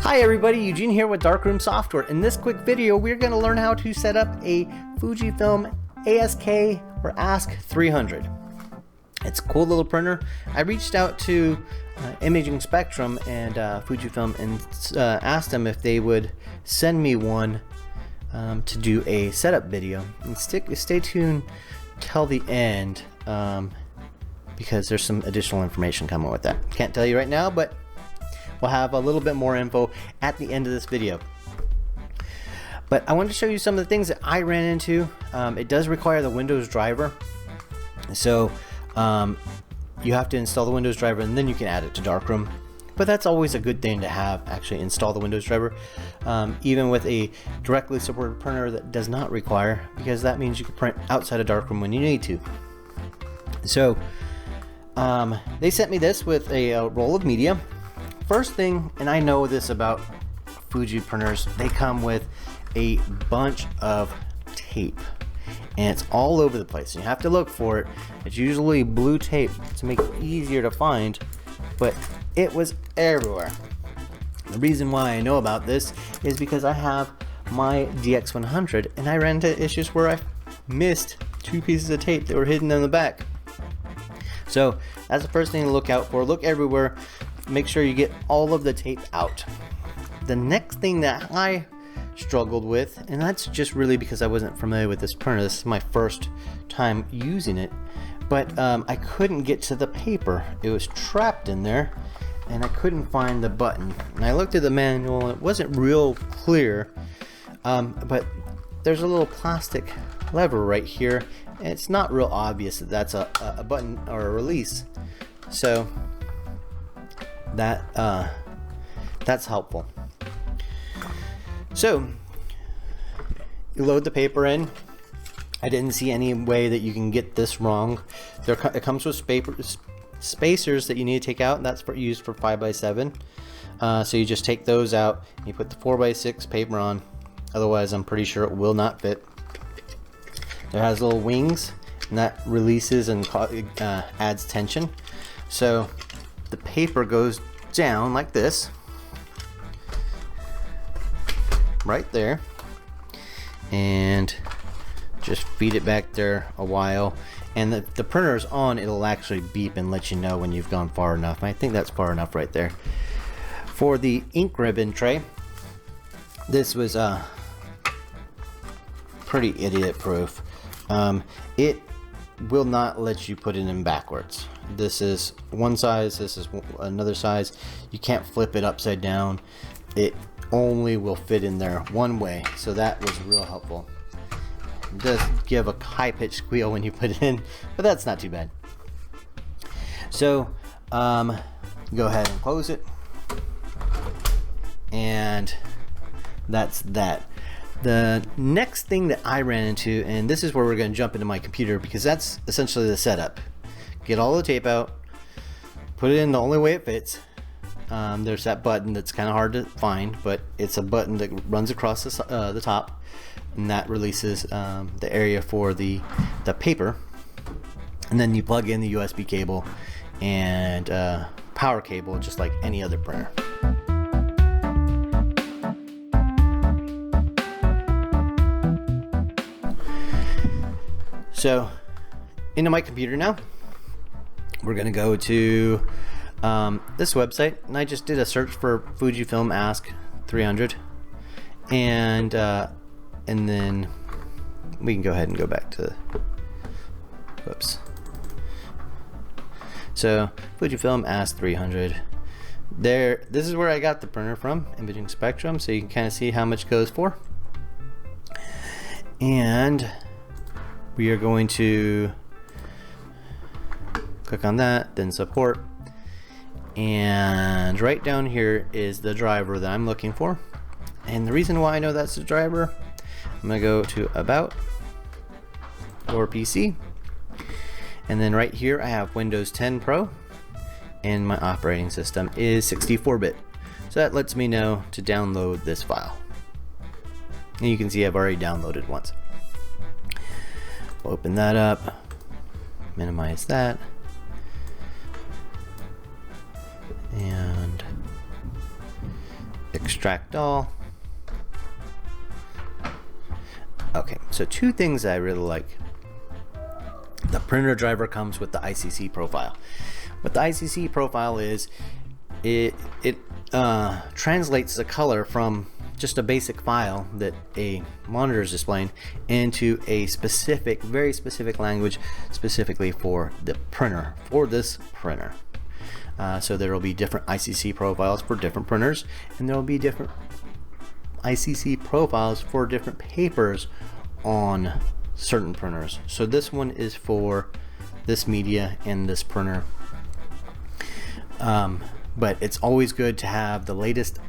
Hi everybody, Eugene here with Darkroom Software. In this quick video, we're going to learn how to set up a Fujifilm ASK or ASK300. It's a cool little printer. I reached out to Imaging Spectrum and Fujifilm and asked them if they would send me one to do a setup video. And stay tuned till the end because there's some additional information coming with that. Can't tell you right now, but we'll have a little bit more info at the end of this video. But I wanted to show you some of the things that I ran into. It does require the Windows driver. So you have to install the Windows driver and then you can add it to Darkroom. But that's always a good thing to have, actually install the Windows driver. Even with a directly supported printer that does not require, because that means you can print outside of Darkroom when you need to. So they sent me this with a roll of media. First thing, and I know this about Fuji printers, they come with a bunch of tape and it's all over the place. You have to look for it. It's usually blue tape to make it easier to find, but it was everywhere. The reason why I know about this is because I have my DX100 and I ran into issues where I missed 2 pieces of tape that were hidden in the back. So that's the first thing to look out for. Look everywhere. Make sure you get all of the tape out. The next thing that I struggled with, and that's just really because I wasn't familiar with this printer. This is my first time using it, but I couldn't get to the paper. It was trapped in there and I couldn't find the button. And I looked at the manual, it wasn't real clear, but there's a little plastic lever right here and it's not real obvious that that's a button or a release. So that's helpful. So you load the paper in. I didn't see any way that you can get this wrong. It comes with spacers that you need to take out, and that's used for 5x7. So you just take those out and you put the 4x6 paper on. Otherwise, I'm pretty sure it will not fit. It has little wings, and that releases and adds tension. So the paper goes down like this, right there, and just feed it back there a while, and the printer is on. It'll actually beep and let you know when you've gone far enough. I think that's far enough right there. For the ink ribbon tray, this was pretty idiot proof. It will not let you put it in backwards. This is one size, this is another size. You can't flip it upside down. It only will fit in there one way, so that was real helpful. It does give a high-pitched squeal when you put it in, but that's not too bad. So go ahead and close it, and that's that. The next thing that I ran into, and this is where we're going to jump into my computer because that's essentially the setup. Get all the tape out, put it in the only way it fits. There's that button that's kind of hard to find, but it's a button that runs across the top, and that releases the area for the paper. And then you plug in the USB cable and power cable just like any other printer. So into my computer now, we're gonna go to this website, and I just did a search for Fujifilm ASK300, and then we can go ahead and go back to whoops. So Fujifilm ASK300. This is where I got the printer from, Imaging Spectrum, so you can kind of see how much it goes for. And we are going to click on that, then support, and right down here is the driver that I'm looking for. And the reason why I know that's the driver, I'm gonna go to About or PC, and then right here I have Windows 10 Pro, and my operating system is 64-bit. So that lets me know to download this file. And you can see I've already downloaded once. Open that up, minimize that, and extract all. Okay, so two things I really like. The printer driver comes with the ICC profile. What the ICC profile is, it translates the color from just a basic file that a monitor is displaying into a specific, very specific language specifically for the printer, for this printer. So there will be different ICC profiles for different printers, and there will be different ICC profiles for different papers on certain printers. So this one is for this media and this printer. But it's always good to have the latest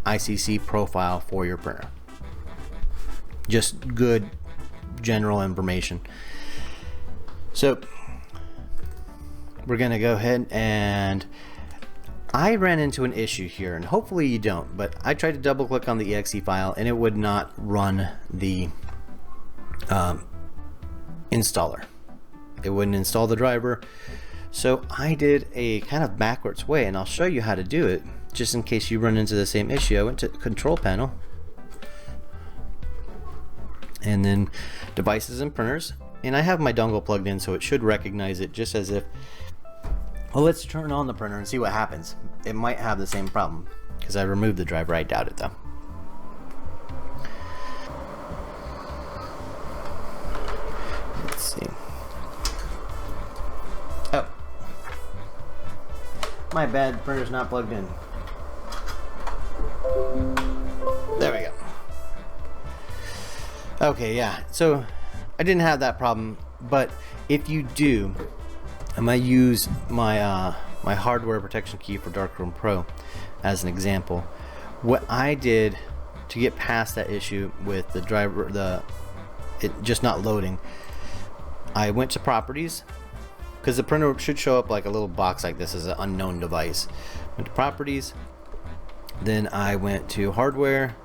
ICC profile for your printer. Just good general information. So we're gonna go ahead, and I ran into an issue here, and hopefully you don't, but I tried to double click on the exe file and it would not run the installer. It wouldn't install the driver. So I did a kind of backwards way, and I'll show you how to do it just in case you run into the same issue. I went to control panel and then devices and printers, and I have my dongle plugged in, so it should recognize it just as if, well, let's turn on the printer and see what happens. It might have the same problem because I removed the driver. I doubt it though. Let's see. Oh, my bad, printer's not plugged in. There we go. Okay, yeah, so I didn't have that problem, but if you do, I'm gonna use my my hardware protection key for Darkroom Pro as an example. What I did to get past that issue with the driver, it just not loading, I went to properties, because the printer should show up like a little box like this as an unknown device. Went to properties, then I went to hardware,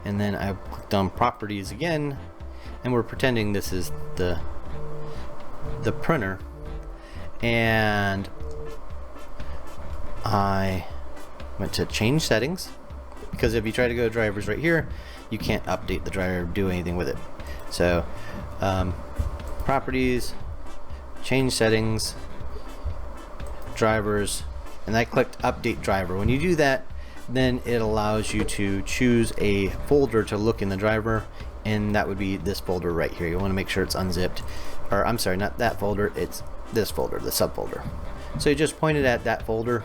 and then I clicked on properties again, and we're pretending this is the printer, and I went to change settings, because if you try to go to drivers right here, you can't update the driver or do anything with it. So properties, change settings, drivers, and I clicked update driver. When you do that, then it allows you to choose a folder to look in the driver, and that would be this folder right here. You want to make sure it's unzipped, or I'm sorry, not that folder, it's this folder, the subfolder. So you just point it at that folder.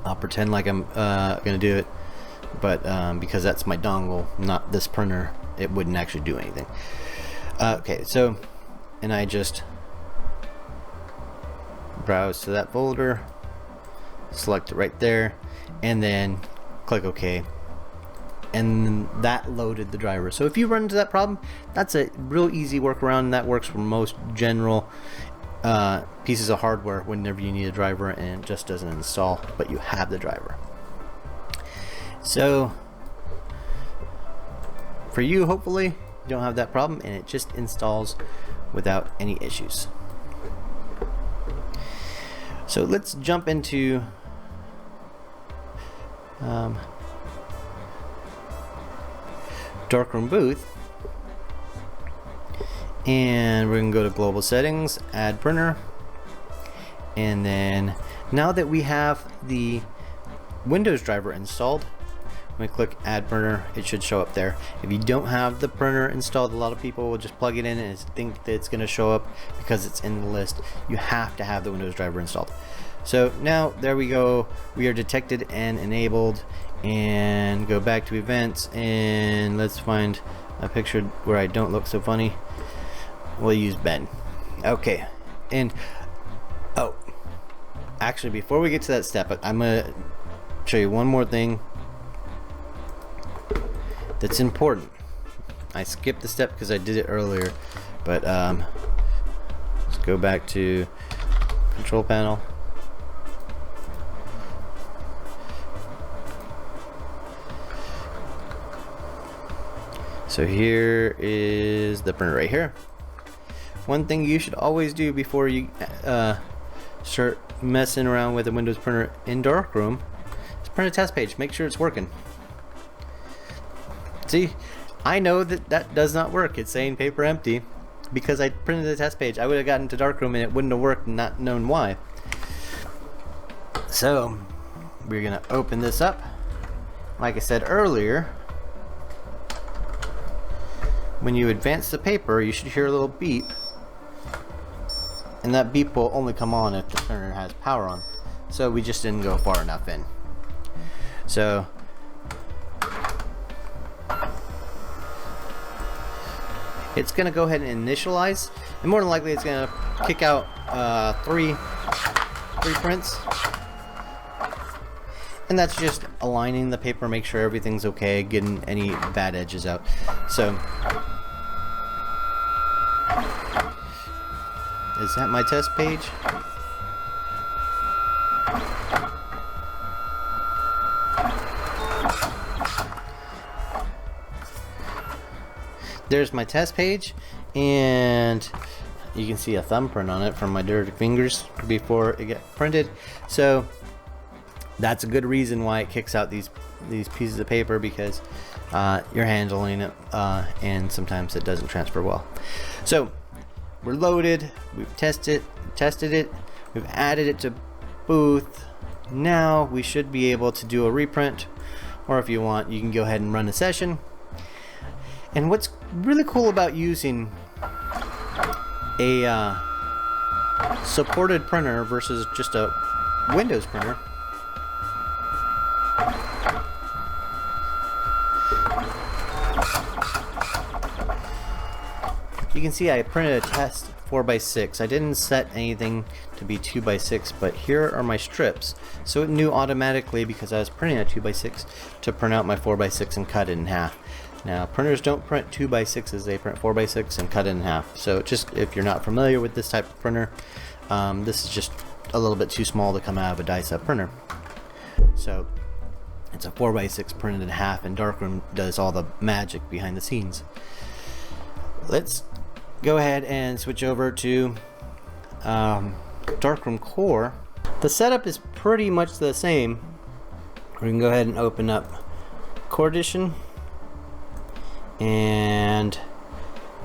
I'll pretend like I'm gonna do it, but because that's my dongle, not this printer, it wouldn't actually do anything. Okay, so, and I just browse to that folder, select it right there, and then click OK, and that loaded the driver. So if you run into that problem, that's a real easy workaround, and that works for most general pieces of hardware whenever you need a driver and it just doesn't install, but you have the driver. So for you, hopefully you don't have that problem and it just installs without any issues. So let's jump into Darkroom Booth, and we're gonna go to global settings, add printer, and then now that we have the Windows driver installed, when we click add printer, it should show up there. If you don't have the printer installed, a lot of people will just plug it in and think that it's going to show up because it's in the list. You have to have the Windows driver installed. So now there we go, we are detected and enabled, and go back to events, and let's find a picture where I don't look so funny. We'll use Ben. Okay, and oh, actually before we get to that step, I'm gonna show you one more thing that's important. I skipped the step because I did it earlier, but let's go back to control panel. So here is the printer right here. One thing you should always do before you start messing around with a Windows printer in Darkroom is print a test page, make sure it's working. See, I know that does not work. It's saying paper empty because I printed the test page. I would have gotten to darkroom and it wouldn't have worked and not known why. So we're gonna open this up. Like I said earlier, when you advance the paper, you should hear a little beep, and that beep will only come on if the printer has power on. So we just didn't go far enough in. So it's gonna go ahead and initialize, and more than likely it's gonna kick out three prints, and that's just aligning the paper, make sure everything's okay, getting any bad edges out. So is that my test page? There's my test page, and you can see a thumbprint on it from my dirty fingers before it got printed. So that's a good reason why it kicks out these pieces of paper, because you're handling it, and sometimes it doesn't transfer well. So we're loaded, we've tested it, we've added it to Booth. Now we should be able to do a reprint, or if you want, you can go ahead and run a session. And what's really cool about using a supported printer versus just a Windows printer, you can see I printed a test 4x6. I didn't set anything to be 2x6, but here are my strips. So it knew automatically, because I was printing a 2x6, to print out my 4x6 and cut it in half. Now, printers don't print 2x6s, they print 4x6 and cut it in half. So just, if you're not familiar with this type of printer, this is just a little bit too small to come out of a die-set printer. So it's a 4x6 printed in half, and darkroom does all the magic behind the scenes. Let's go ahead and switch over to darkroom core. The setup is pretty much the same. We can go ahead and open up Core Edition, and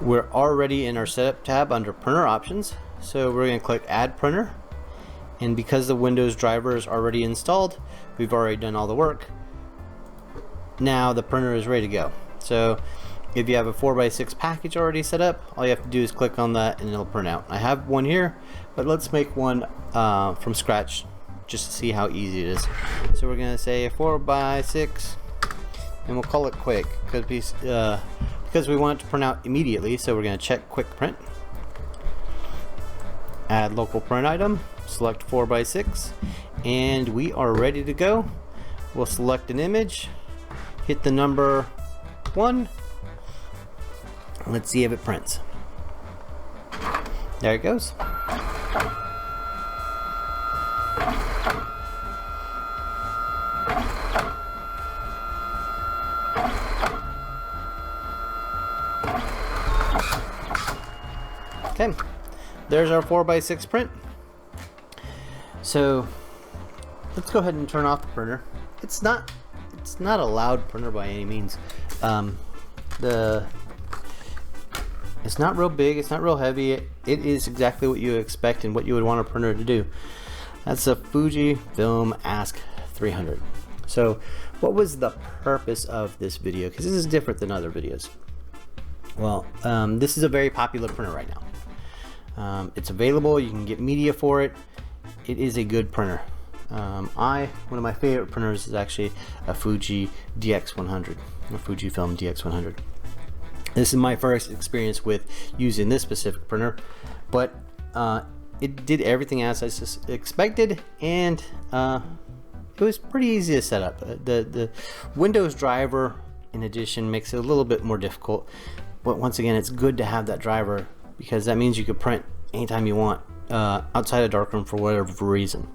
we're already in our setup tab under printer options. So we're going to click add printer, and because the Windows driver is already installed, we've already done all the work. Now the printer is ready to go. So if you have a 4x6 package already set up, all you have to do is click on that and it'll print out. I have one here, but let's make one from scratch just to see how easy it is. So we're gonna say a 4x6, and we'll call it quick because we want it to print out immediately. So we're gonna check quick print, add local print item, select 4x6, and we are ready to go. We'll select an image, hit the number 1. Let's see if it prints. There it goes. Okay, there's our 4x6 print. So let's go ahead and turn off the printer. It's not a loud printer by any means. It's not real big, it's not real heavy. It is exactly what you expect and what you would want a printer to do. That's a Fujifilm ASK300. So what was the purpose of this video? Because this is different than other videos. Well, this is a very popular printer right now. It's available, you can get media for it. It is a good printer. One of my favorite printers is actually a Fuji DX100, a Fujifilm DX100. This is my first experience with using this specific printer, but it did everything as I expected, and it was pretty easy to set up. The Windows driver, in addition, makes it a little bit more difficult, but once again, it's good to have that driver because that means you can print anytime you want outside of darkroom for whatever reason.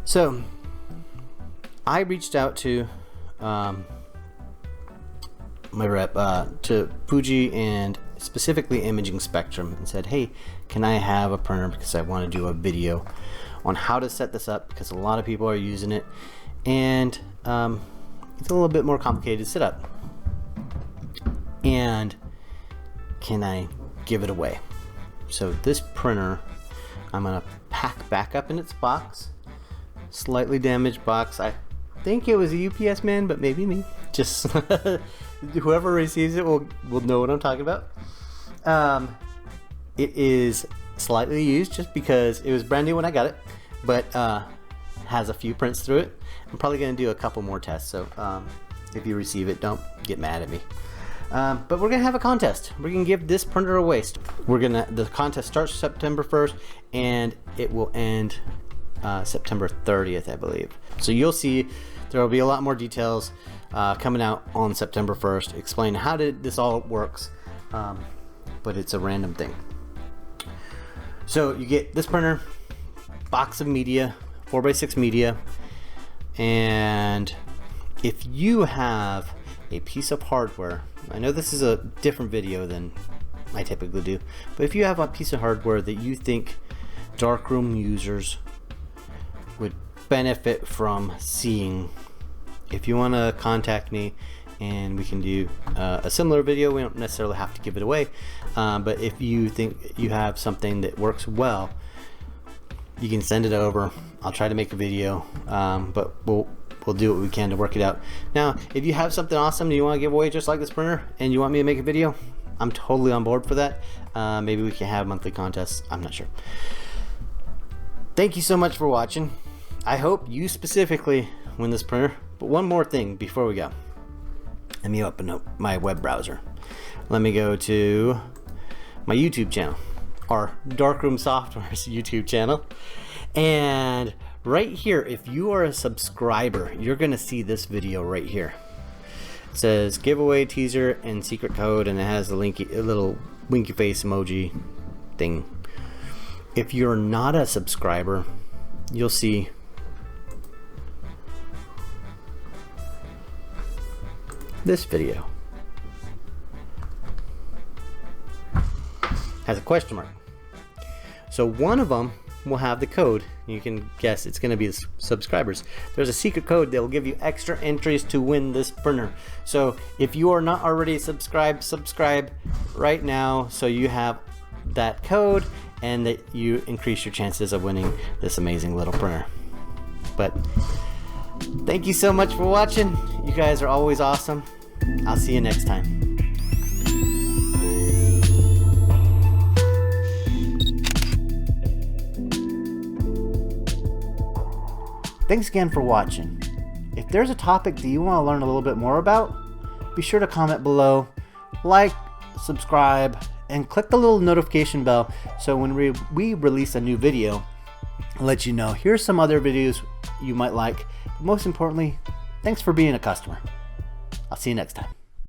So I reached out to my rep, to Fuji and specifically Imaging Spectrum, and said, hey, can I have a printer because I want to do a video on how to set this up, because a lot of people are using it and it's a little bit more complicated to set up. And can I give it away? So this printer, I'm gonna pack back up in its box, slightly damaged box. I think it was a UPS man, but maybe me. Just whoever receives it will know what I'm talking about. It is slightly used just because it was brand new when I got it, but has a few prints through it. I'm probably gonna do a couple more tests, so if you receive it, don't get mad at me. But we're gonna have a contest. We're gonna give this printer away. The contest starts September 1st and it will end September 30th, I believe. So you'll see there will be a lot more details coming out on September 1st, explain how this all works, but it's a random thing. So you get this printer, box of media, 4x6 media, and if you have a piece of hardware, I know this is a different video than I typically do, but if you have a piece of hardware that you think darkroom users would benefit from seeing, if you want to contact me and we can do a similar video, we don't necessarily have to give it away, but if you think you have something that works well, you can send it over. I'll try to make a video, but we'll do what we can to work it out. Now, if you have something awesome that you want to give away just like this printer and you want me to make a video, I'm totally on board for that. Maybe we can have monthly contests. I'm not sure. Thank you so much for watching. I hope you specifically win this printer. But one more thing before we go. Let me open up my web browser. Let me go to my YouTube channel, our Darkroom Software's YouTube channel. And right here, if you are a subscriber, you're gonna see this video right here. It says giveaway teaser and secret code, and it has a little winky face emoji thing. If you're not a subscriber, you'll see this video has a question mark. So one of them will have the code. You can guess it's going to be the subscribers. There's a secret code that will give you extra entries to win this printer. So if you are not already subscribed, subscribe right now so you have that code and that you increase your chances of winning this amazing little printer. But thank you so much for watching. You guys are always awesome. I'll see you next time. Thanks again for watching. If there's a topic that you want to learn a little bit more about, be sure to comment below, like, subscribe, and click the little notification bell so when we release a new video, I'll let you know. Here's some other videos you might like. But most importantly, thanks for being a customer. I'll see you next time.